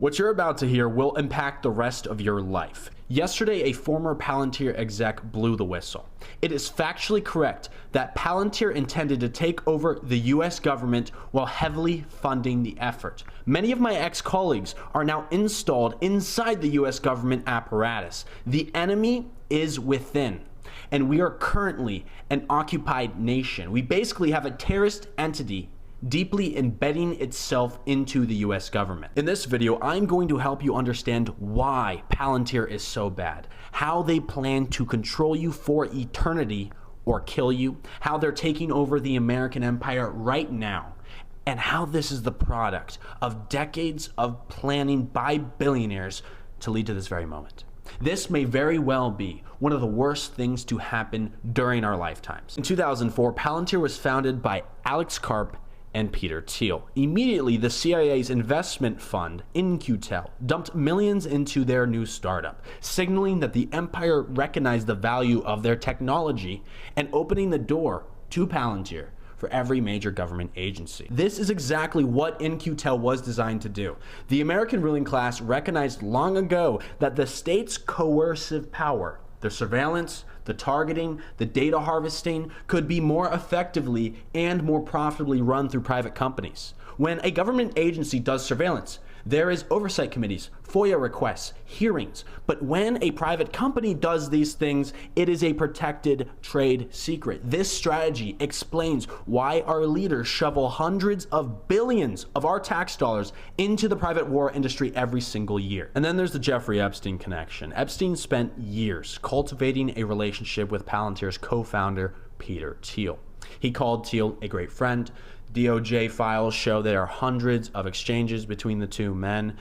What you're about to hear will impact the rest of your life. Yesterday, a former Palantir exec blew the whistle. It is factually correct that Palantir intended to take over the US government while heavily funding the effort. Many of my ex-colleagues are now installed inside the US government apparatus. The enemy is within. And we are currently an occupied nation. We basically have a terrorist entity deeply embedding itself into the US government. In this video, I'm going to help you understand why Palantir is so bad, how they plan to control you for eternity or kill you, how they're taking over the American empire right now, and how this is the product of decades of planning by billionaires to lead to this very moment. This may very well be one of the worst things to happen during our lifetimes. In 2004, Palantir was founded by Alex Karp and Peter Thiel. Immediately, the CIA's investment fund, In-Q-Tel, dumped millions into their new startup, signaling that the empire recognized the value of their technology and opening the door to Palantir for every major government agency. This is exactly what In-Q-Tel was designed to do. The American ruling class recognized long ago that the state's coercive power, the surveillance, the targeting, the data harvesting could be more effectively and more profitably run through private companies. When a government agency does surveillance, there is oversight committees, FOIA requests, hearings. But when a private company does these things, it is a protected trade secret. This strategy explains why our leaders shovel hundreds of billions of our tax dollars into the private war industry every single year. And then there's the Jeffrey Epstein connection. Epstein spent years cultivating a relationship with Palantir's co-founder, Peter Thiel. He called Thiel a great friend. DOJ files show there are hundreds of exchanges between the two men.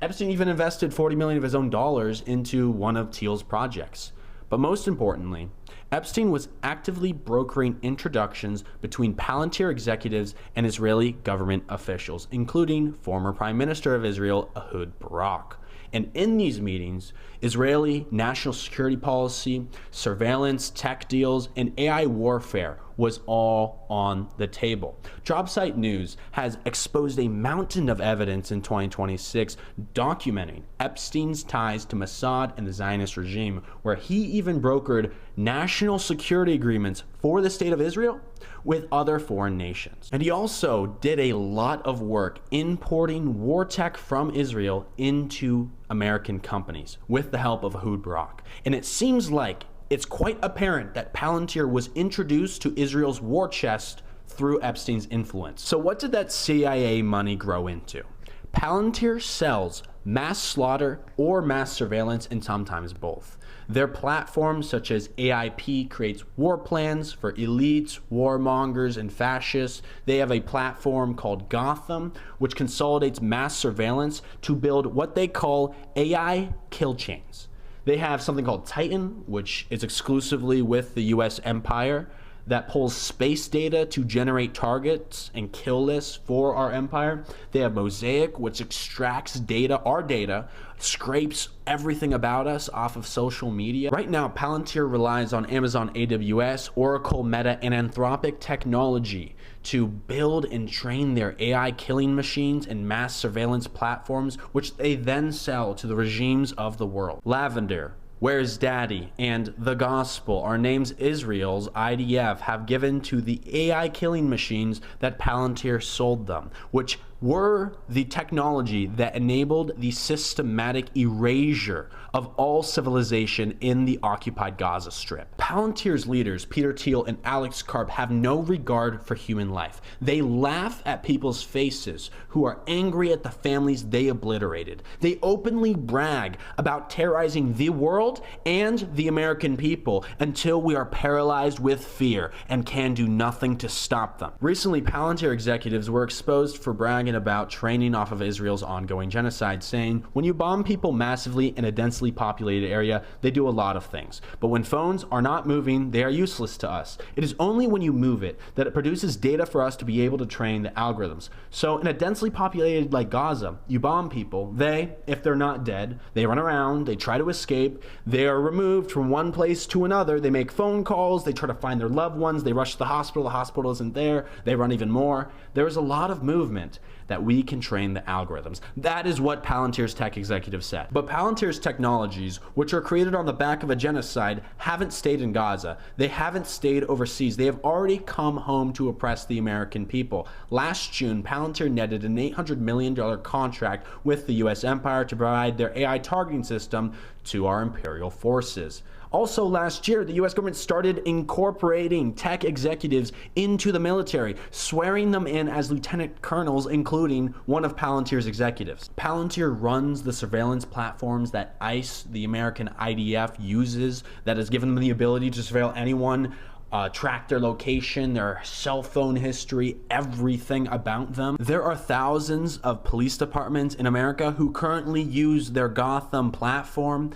Epstein even invested $40 million of his own dollars into one of Thiel's projects. But most importantly, Epstein was actively brokering introductions between Palantir executives and Israeli government officials, including former Prime Minister of Israel, Ehud Barak. And in these meetings, Israeli national security policy, surveillance, tech deals, and AI warfare was all on the table. JobSite News has exposed a mountain of evidence in 2026 documenting Epstein's ties to Mossad and the Zionist regime, where he even brokered national security agreements for the state of Israel with other foreign nations. And he also did a lot of work importing war tech from Israel into American companies with the help of Ehud Barak. And it seems like it's quite apparent that Palantir was introduced to Israel's war chest through Epstein's influence. So what did that CIA money grow into? Palantir sells mass slaughter or mass surveillance, and sometimes both. Their platforms such as AIP creates war plans for elites, warmongers, and fascists. They have a platform called Gotham, which consolidates mass surveillance to build what they call AI kill chains. They have something called Titan, which is exclusively with the US empire, that pulls space data to generate targets and kill lists for our empire. They have Mosaic, which extracts data, our data, scrapes everything about us off of social media. Right now, Palantir relies on Amazon AWS, Oracle, Meta, and Anthropic technology to build and train their AI killing machines and mass surveillance platforms, which they then sell to the regimes of the world. Lavender, Where's Daddy, and The Gospel are names Israel's IDF have given to the AI killing machines that Palantir sold them, which were the technology that enabled the systematic erasure of all civilization in the occupied Gaza Strip. Palantir's leaders, Peter Thiel and Alex Karp, have no regard for human life. They laugh at people's faces who are angry at the families they obliterated. They openly brag about terrorizing the world and the American people until we are paralyzed with fear and can do nothing to stop them. Recently, Palantir executives were exposed for bragging about training off of Israel's ongoing genocide, saying, when you bomb people massively in a densely populated area, they do a lot of things. But when phones are not moving, they are useless to us. It is only when you move it that it produces data for us to be able to train the algorithms. So in a densely populated like Gaza, you bomb people, they, if they're not dead, they run around, they try to escape, they are removed from one place to another, they make phone calls, they try to find their loved ones, they rush to the hospital isn't there, they run even more. There is a lot of movement that we can train the algorithms. That is what Palantir's tech executive said. But Palantir's technologies, which are created on the back of a genocide, haven't stayed in Gaza. They haven't stayed overseas. They have already come home to oppress the American people. Last June, Palantir netted an $800 million contract with the US empire to provide their AI targeting system to our imperial forces. Also last year, the US government started incorporating tech executives into the military, swearing them in as lieutenant colonels, including one of Palantir's executives. Palantir runs the surveillance platforms that ICE, the American IDF, uses, that has given them the ability to surveil anyone, track their location, their cell phone history, everything about them. There are thousands of police departments in America who currently use their Gotham platform.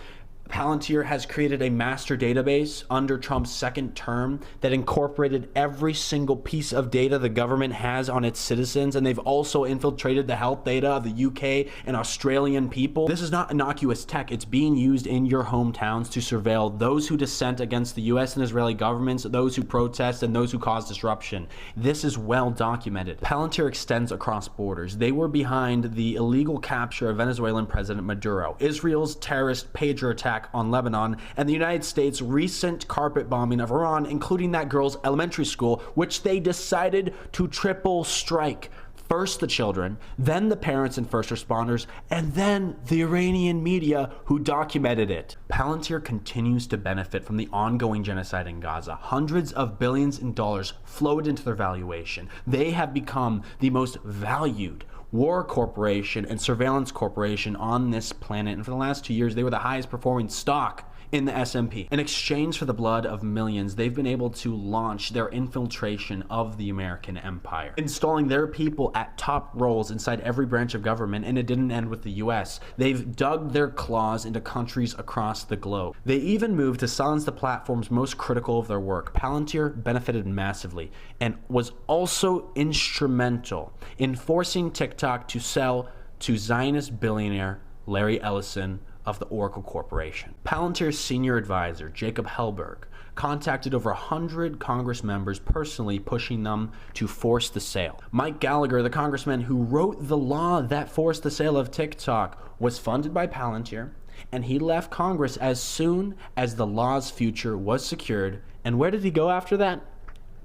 Palantir has created a master database under Trump's second term that incorporated every single piece of data the government has on its citizens, and they've also infiltrated the health data of the UK and Australian people. This is not innocuous tech. It's being used in your hometowns to surveil those who dissent against the US and Israeli governments, those who protest, and those who cause disruption. This is well documented. Palantir extends across borders. They were behind the illegal capture of Venezuelan President Maduro, Israel's terrorist pager attack on Lebanon, and the United States' recent carpet bombing of Iran, including that girl's elementary school, which they decided to triple strike. First the children, then the parents and first responders, and then the Iranian media who documented it. Palantir continues to benefit from the ongoing genocide in Gaza. Hundreds of billions in dollars flowed into their valuation. They have become the most valued war corporation and surveillance corporation on this planet, and for the last 2 years they were the highest performing stock in the S&P. In exchange for the blood of millions, they've been able to launch their infiltration of the American empire, installing their people at top roles inside every branch of government, and it didn't end with the US. They've dug their claws into countries across the globe. They even moved to silence the platforms most critical of their work. Palantir benefited massively and was also instrumental in forcing TikTok to sell to Zionist billionaire Larry Ellison of the Oracle Corporation. Palantir's senior advisor, Jacob Hellberg, contacted over 100 Congress members personally, pushing them to force the sale. Mike Gallagher, the congressman who wrote the law that forced the sale of TikTok, was funded by Palantir, and he left Congress as soon as the law's future was secured. And where did he go after that?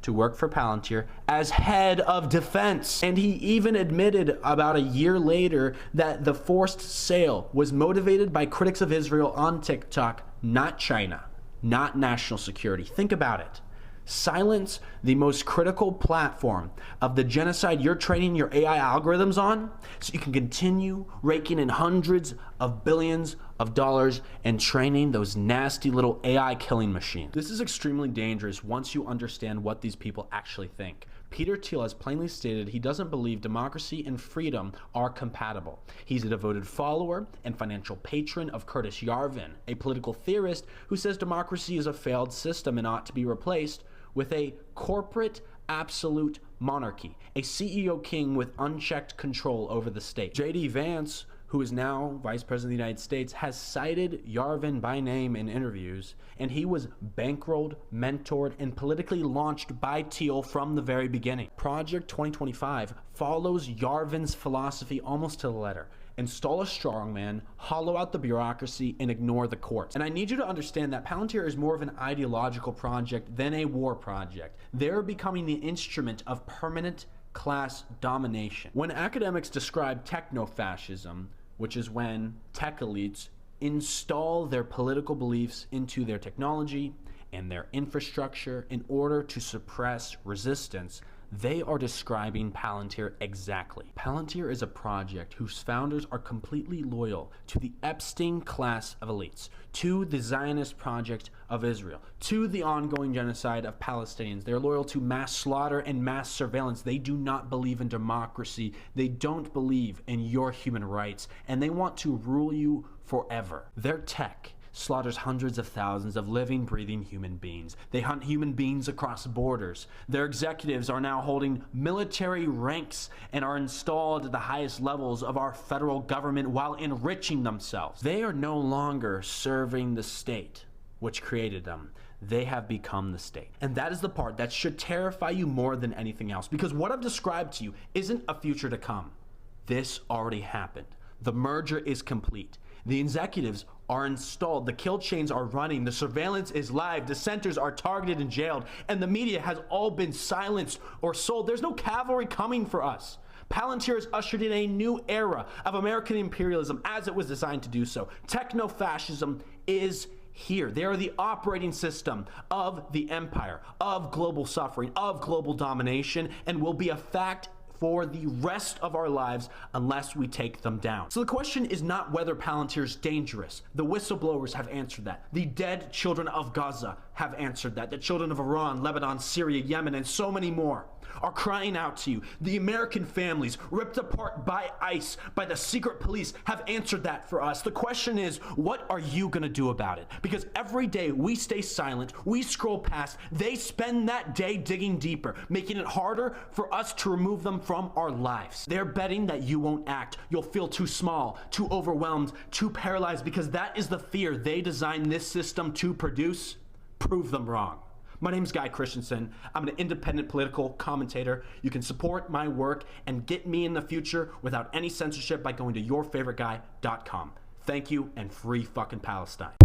To work for Palantir as head of defense. And he even admitted about a year later that the forced sale was motivated by critics of Israel on TikTok, not China, not national security. Think about it. Silence the most critical platform of the genocide you're training your AI algorithms on, so you can continue raking in hundreds of billions of dollars and training those nasty little AI killing machines. This is extremely dangerous once you understand what these people actually think. Peter Thiel has plainly stated he doesn't believe democracy and freedom are compatible. He's a devoted follower and financial patron of Curtis Yarvin, a political theorist who says democracy is a failed system and ought to be replaced with a corporate absolute monarchy, a CEO king with unchecked control over the state. J.D. Vance, who is now Vice President of the United States, has cited Yarvin by name in interviews, and he was bankrolled, mentored, and politically launched by Thiel from the very beginning. Project 2025 follows Yarvin's philosophy almost to the letter. Install a strongman, hollow out the bureaucracy, and ignore the courts. And I need you to understand that Palantir is more of an ideological project than a war project. They're becoming the instrument of permanent class domination. When academics describe techno-fascism, which is when tech elites install their political beliefs into their technology and their infrastructure in order to suppress resistance, they are describing Palantir exactly. Palantir is a project whose founders are completely loyal to the Epstein class of elites, to the Zionist project of Israel, to the ongoing genocide of Palestinians. They're loyal to mass slaughter and mass surveillance. They do not believe in democracy. They don't believe in your human rights, and they want to rule you forever. Their tech slaughters hundreds of thousands of living, breathing human beings. They hunt human beings across borders. Their executives are now holding military ranks and are installed at the highest levels of our federal government while enriching themselves. They are no longer serving the state, which created them. They have become the state. And that is the part that should terrify you more than anything else, because what I've described to you isn't a future to come. This already happened. The merger is complete. The executives are installed, the kill chains are running, the surveillance is live, dissenters are targeted and jailed, and the media has all been silenced or sold. There's no cavalry coming for us. Palantir has ushered in a new era of American imperialism as it was designed to do so. Techno-fascism is here. They are the operating system of the empire, of global suffering, of global domination, and will be a fact for the rest of our lives unless we take them down. So the question is not whether Palantir is dangerous. The whistleblowers have answered that. The dead children of Gaza have answered that. The children of Iran, Lebanon, Syria, Yemen, and so many more are crying out to you. The American families ripped apart by ICE, by the secret police, have answered that for us. The question is, what are you gonna do about it? Because every day we stay silent, we scroll past, they spend that day digging deeper, making it harder for us to remove them from our lives. They're betting that you won't act. You'll feel too small, too overwhelmed, too paralyzed, because that is the fear they designed this system to produce. Prove them wrong. My name is Guy Christensen. I'm an independent political commentator. You can support my work and get me in the future without any censorship by going to yourfavoriteguy.com. Thank you, and free fucking Palestine.